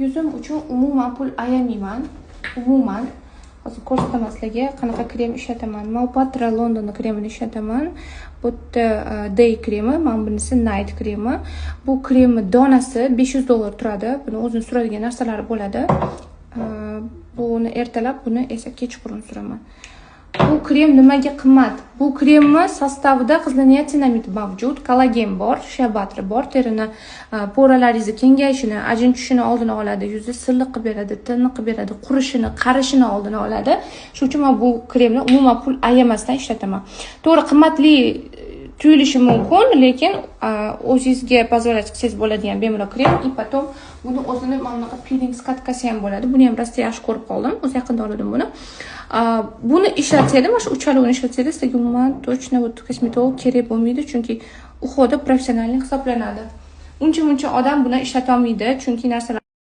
Yuzim uchun umuman pul ayamayman. Umuman hozir ko'rsataman sizlarga qanaqa krem ishlataman. Mopatra London kremini ishlataman. Bu day kremi, mana bunisi night kremi. Bu kremni donasi $500 turadi. Buni o'zim suradigan narsalari bo'ladi. Buni ertalab, buni esa kechqurun suraman. Bu krem nimaga qimmat? Bu kremni sostavida qizilniatinamid mavjud, kollagen bor, shea butter bor, terini poralaringizni kengayishini, ajin tushishini oldini oladi, yuzni silliq qilib beradi, tiniq qilib beradi, qurishini, qarishini oldini oladi. Shuning uchun men bu kremni umuman pul ayamasdan ishlataman. To'g'ri, qimmatli tuyulishi mumkin, lekin o'zingizga позволять qilsangiz bo'ladigan bemalol krem. И потом buni o'zini mana bunaqa peeling skatkasi ham bo'ladi. Buni ham rosa yaxshi ko'rib qoldim. O'z yaqinda oldim buni. Buni ishlatsaydi, mana shu uchalovini ishlatsaydi, sizga umuman точно вот kosmetolog kerak bo'lmaydi, chunki uxoda professionallik hisoblanadi. Uncha-muncha odam buni ishlata olmaydi, chunki narsalar